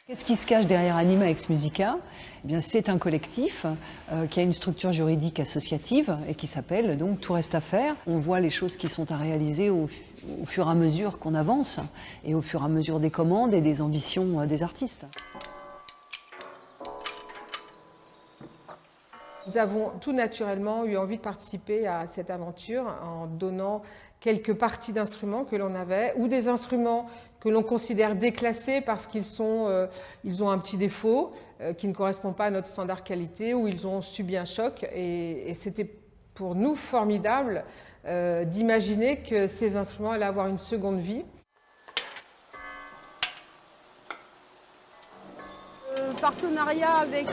Qu'est-ce qui se cache derrière Anima Ex Musica? Eh bien, c'est un collectif qui a une structure juridique associative et qui s'appelle donc Tout reste à faire. On voit les choses qui sont à réaliser au fur et à mesure qu'on avance et au fur et à mesure des commandes et des ambitions des artistes. Nous avons tout naturellement eu envie de participer à cette aventure en donnant quelques parties d'instruments que l'on avait ou des instruments que l'on considère déclassés parce qu'ils ont un petit défaut qui ne correspond pas à notre standard qualité ou ils ont subi un choc. Et c'était pour nous formidable d'imaginer que ces instruments allaient avoir une seconde vie. Le partenariat avec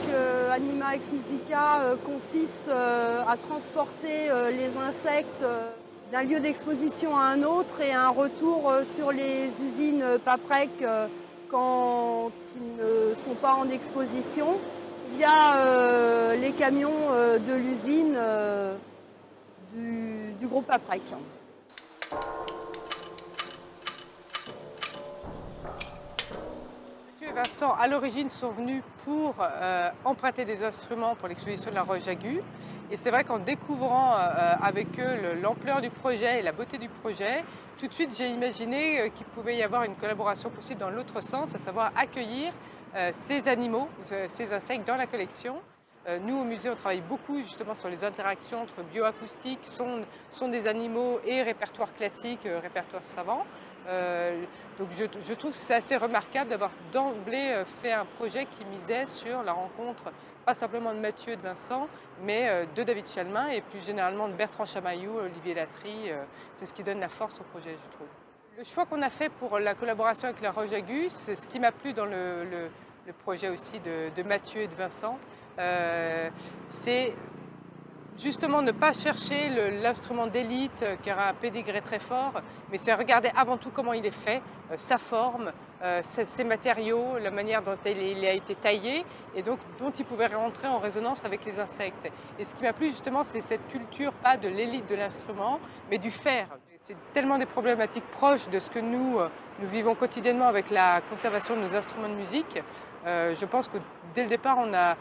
Anima Ex Musica consiste à transporter les insectes d'un lieu d'exposition à un autre et un retour sur les usines Paprec quand ils ne sont pas en exposition via les camions de l'usine du groupe Paprec. Vincent, à l'origine, sont venus pour emprunter des instruments pour l'exposition de la Roche-Jagu. Et c'est vrai qu'en découvrant avec eux l'ampleur du projet et la beauté du projet, tout de suite j'ai imaginé qu'il pouvait y avoir une collaboration possible dans l'autre sens, à savoir accueillir ces animaux, ces insectes dans la collection. Nous, au musée, on travaille beaucoup justement sur les interactions entre bioacoustique, son des animaux et répertoire classique, répertoire savant. Donc je trouve que c'est assez remarquable d'avoir d'emblée fait un projet qui misait sur la rencontre, pas simplement de Mathieu et de Vincent, mais de David Chalmin et plus généralement de Bertrand Chamaillou, Olivier Latry. C'est ce qui donne la force au projet, je trouve. Le choix qu'on a fait pour la collaboration avec la Roche-Jagu, c'est ce qui m'a plu dans le projet aussi de Mathieu et de Vincent. C'est justement ne pas chercher l'instrument d'élite qui aura un pédigré très fort, mais c'est regarder avant tout comment il est fait, sa forme, ses matériaux, la manière dont il a été taillé et donc dont il pouvait rentrer en résonance avec les insectes. Et ce qui m'a plu justement, c'est cette culture, pas de l'élite de l'instrument, mais du faire. C'est tellement des problématiques proches de ce que nous vivons quotidiennement avec la conservation de nos instruments de musique. Je pense que dès le départ, on a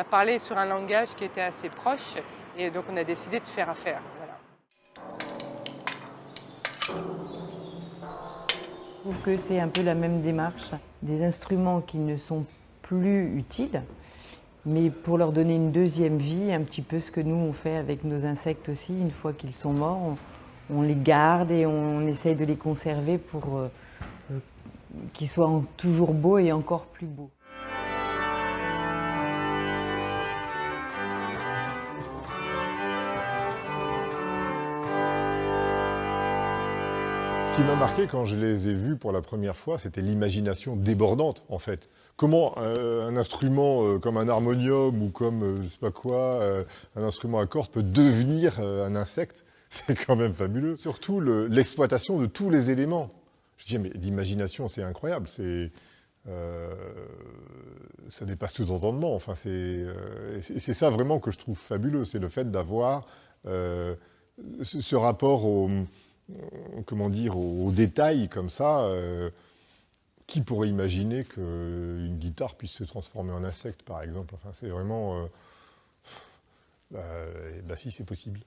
parlé sur un langage qui était assez proche et donc on a décidé de faire affaire. Voilà. Je trouve que c'est un peu la même démarche. Des instruments qui ne sont plus utiles, mais pour leur donner une deuxième vie, un petit peu ce que nous on fait avec nos insectes aussi. Une fois qu'ils sont morts, on les garde et on essaye de les conserver pour qu'ils soient toujours beaux et encore plus beaux. Ce qui m'a marqué quand je les ai vus pour la première fois, c'était l'imagination débordante, en fait. Comment un instrument comme un harmonium ou comme, je sais pas quoi, un instrument à cordes peut devenir un insecte, c'est quand même fabuleux. Surtout l'exploitation de tous les éléments. Je dis, mais l'imagination, c'est incroyable, ça dépasse tout entendement. Enfin, c'est ça vraiment que je trouve fabuleux, c'est le fait d'avoir ce rapport comment dire, aux détails comme ça. Qui pourrait imaginer qu'une guitare puisse se transformer en insecte, par exemple? Enfin, c'est vraiment... bah si, c'est possible.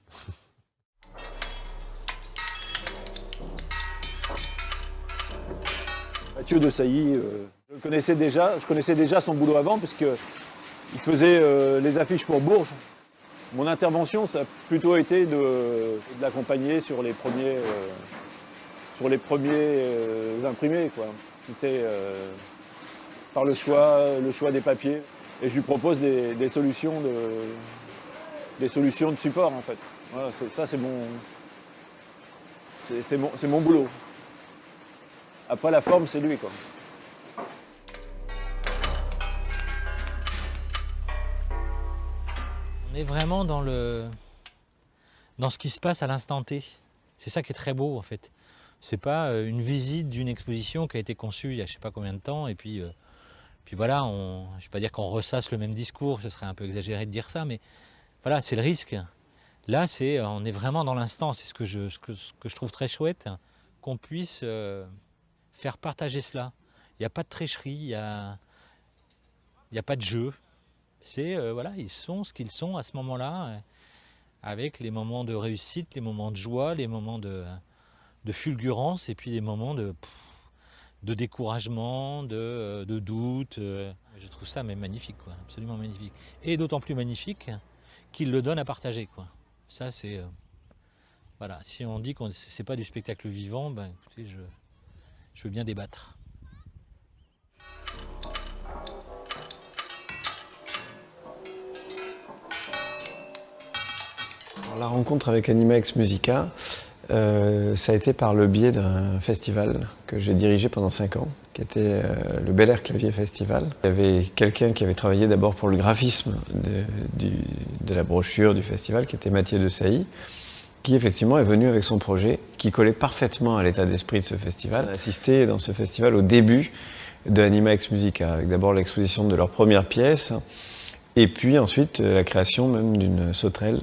Mathieu Desailly, je connaissais déjà son boulot avant, puisqu'il faisait les affiches pour Bourges. Mon intervention, ça a plutôt été de l'accompagner sur les premiers imprimés, quoi. C'était par le choix des papiers. Et je lui propose des solutions de support, en fait. Voilà, c'est mon boulot. Après, la forme, c'est lui, quoi. On est vraiment dans ce qui se passe à l'instant T. C'est ça qui est très beau, en fait. C'est pas une visite d'une exposition qui a été conçue il y a je sais pas combien de temps, et puis voilà, je ne vais pas dire qu'on ressasse le même discours, ce serait un peu exagéré de dire ça, mais voilà, c'est le risque. Là, on est vraiment dans l'instant, c'est ce que je trouve très chouette, qu'on puisse faire partager cela. Il n'y a pas de tricherie, il Il n'y a pas de jeu. C'est, voilà, ils sont ce qu'ils sont à ce moment-là, avec les moments de réussite, les moments de joie, les moments de fulgurance, et puis les moments de découragement, de doute. Je trouve ça mais magnifique, quoi, absolument magnifique. Et d'autant plus magnifique qu'ils le donnent à partager, quoi. Ça, c'est... voilà, si on dit que c'est pas du spectacle vivant, ben, écoutez, je veux bien débattre. Alors, la rencontre avec Anima Ex Musica, ça a été par le biais d'un festival que j'ai dirigé pendant 5 ans, qui était le Bel Air Clavier Festival. Il y avait quelqu'un qui avait travaillé d'abord pour le graphisme de la brochure du festival, qui était Mathieu de Sailly, qui effectivement est venu avec son projet, qui collait parfaitement à l'état d'esprit de ce festival. On a assisté dans ce festival au début de Anima Ex Musica, avec d'abord l'exposition de leur première pièce, et puis ensuite la création même d'une sauterelle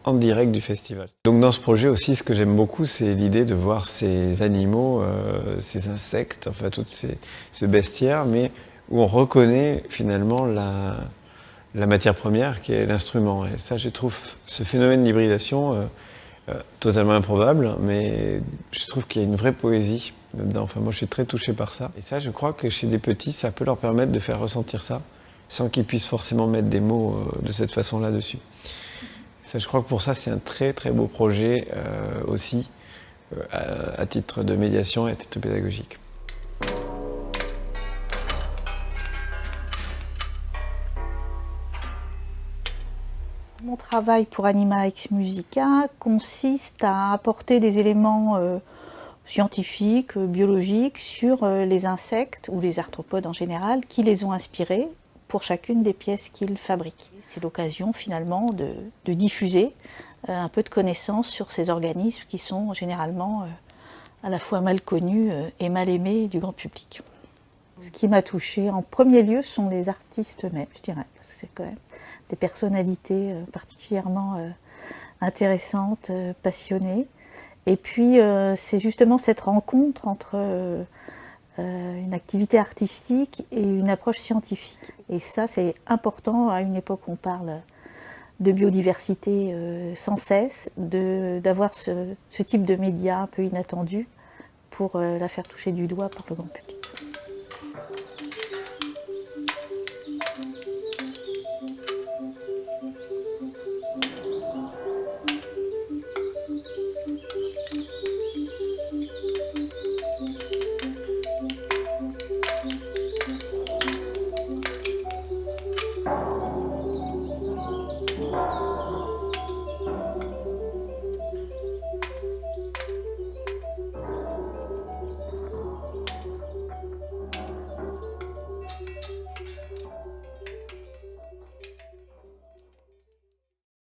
en direct du festival. Donc dans ce projet aussi, ce que j'aime beaucoup, c'est l'idée de voir ces animaux, ces insectes, enfin tout ce bestiaire, mais où on reconnaît finalement la matière première qui est l'instrument. Et ça, je trouve ce phénomène d'hybridation totalement improbable, mais je trouve qu'il y a une vraie poésie là-dedans. Enfin, moi, je suis très touché par ça. Et ça, je crois que chez des petits, ça peut leur permettre de faire ressentir ça, sans qu'ils puissent forcément mettre des mots de cette façon-là dessus. Ça, je crois que pour ça, c'est un très très beau projet aussi, à titre de médiation et à titre pédagogique. Mon travail pour Anima Ex Musica consiste à apporter des éléments scientifiques, biologiques sur les insectes ou les arthropodes en général qui les ont inspirés pour chacune des pièces qu'ils fabriquent. C'est l'occasion finalement de diffuser un peu de connaissances sur ces organismes qui sont généralement à la fois mal connus et mal aimés du grand public. Ce qui m'a touchée en premier lieu sont les artistes eux-mêmes, je dirais, parce que c'est quand même des personnalités particulièrement intéressantes, passionnées. Et puis c'est justement cette rencontre entre une activité artistique et une approche scientifique. Et ça, c'est important à une époque où on parle de biodiversité sans cesse, d'avoir ce type de média un peu inattendu pour la faire toucher du doigt par le grand public.